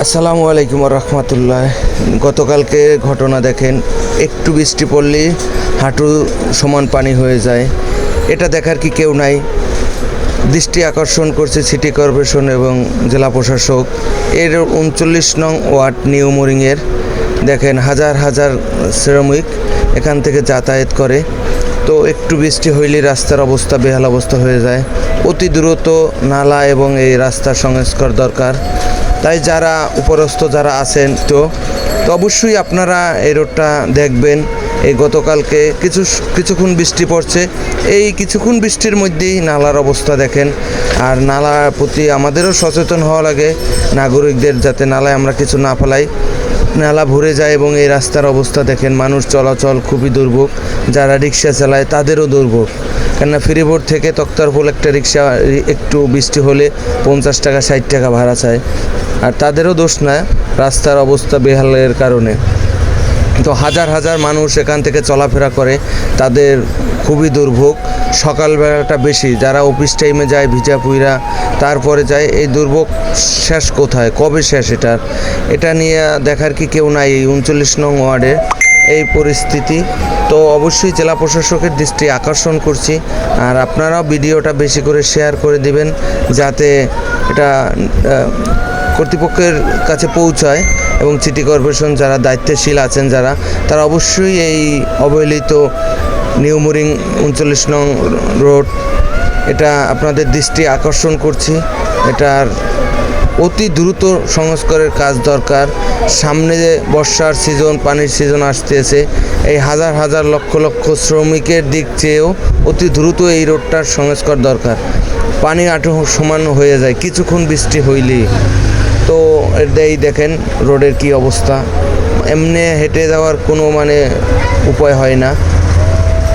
আসসালামু আলাইকুম রহমতুল্লাহ। গতকালকে ঘটনা দেখেন, একটু বৃষ্টি পড়লেই হাঁটু সমান পানি হয়ে যায়। এটা দেখার কি কেউ নাই? দৃষ্টি আকর্ষণ করছে সিটি কর্পোরেশন এবং জেলা প্রশাসক। এর 39 নং ওয়ার্ড নিউ মোরিংয়ের দেখেন হাজার হাজার শ্রমিক এখান থেকে যাতায়াত করে। তো একটু বৃষ্টি হইলেই রাস্তার অবস্থা বেহাল অবস্থা হয়ে যায়। অতি দ্রুত নালা এবং এই রাস্তার সংস্কার দরকার। তাই যারা উপরস্থ যারা আছেন তো অবশ্যই আপনারা এই রোডটা দেখবেন। এই গতকালকে কিছুক্ষণ বৃষ্টি পড়ছে, এই কিছুক্ষণ বৃষ্টির মধ্যেই নালার অবস্থা দেখেন। আর নালার প্রতি আমাদেরও সচেতন হওয়া লাগে, নাগরিকদের, যাতে নালায় আমরা কিছু না ফেলাই। নালা ভরে যায় এবং এই রাস্তার অবস্থা দেখেন, মানুষ চলাচল খুবই দুর্ভোগ। যারা রিক্সা চালায় তাদেরও দুর্ভোগ, কেননা ফেরিবোর্ড থেকে তক্তারপুল একটা রিক্সা একটু বৃষ্টি হলে 50 টাকা 60 টাকা ভাড়া চায়। আর তাদেরও দোষ না, রাস্তার অবস্থা বেহালের কারণে। তো হাজার হাজার মানুষ এখান থেকে চলাফেরা করে, তাদের খুবই দুর্ভোগ। সকালবেলাটা বেশি, যারা অফিস টাইমে যায় ভিজা পুইরা তারপরে যায়। এই দুর্ভোগ শেষ কোথায়, কবে শেষ? এটা নিয়ে দেখার কি কেউ নাই? এই 39 নং ওয়ার্ডে এই পরিস্থিতি। তো অবশ্যই জেলা প্রশাসকের দৃষ্টি আকর্ষণ করছি, আর আপনারাও ভিডিওটা বেশি করে শেয়ার করে দিবেন, যাতে এটা কর্তৃপক্ষের কাছে পৌঁছায়। এবং সিটি কর্পোরেশন যারা দায়িত্বশীল আছেন তারা অবশ্যই এই অবহেলিত নিউ মোরিং 39 নং রোড, এটা আপনাদের দৃষ্টি আকর্ষণ করছি। এটার অতি দ্রুত সংস্কারের কাজ দরকার। সামনে যে বর্ষার সিজন, পানির সিজন আসতেছে, এই হাজার হাজার লক্ষ লক্ষ শ্রমিকের দিক চেয়েও অতি দ্রুত এই রোডটার সংস্কার দরকার। পানি হাঁটু সমান হয়ে যায় কিছুক্ষণ বৃষ্টি হইলেই। তো এই দেখেন রোডের কি অবস্থা, এমনি হেঁটে যাওয়ার কোনো উপায় হয় না।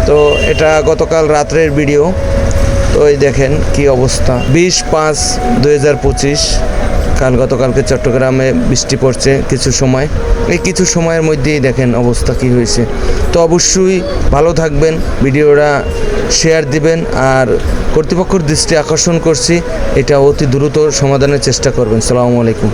তো এটা গতকাল রাত্রের ভিডিও। তো এই দেখেন কি অবস্থা। 20/5/2025 গতকালকে চট্টগ্রামে বৃষ্টি পড়ছে কিছু সময়। এই কিছু সময়ের মধ্যেই দেখেন অবস্থা কি হয়েছে। তো অবশ্যই ভালো থাকবেন, ভিডিওটা শেয়ার দিবেন, আর কর্তৃপক্ষের দৃষ্টি আকর্ষণ করছি, এটা অতি দ্রুত সমাধানের চেষ্টা করবেন। আসসালামু আলাইকুম।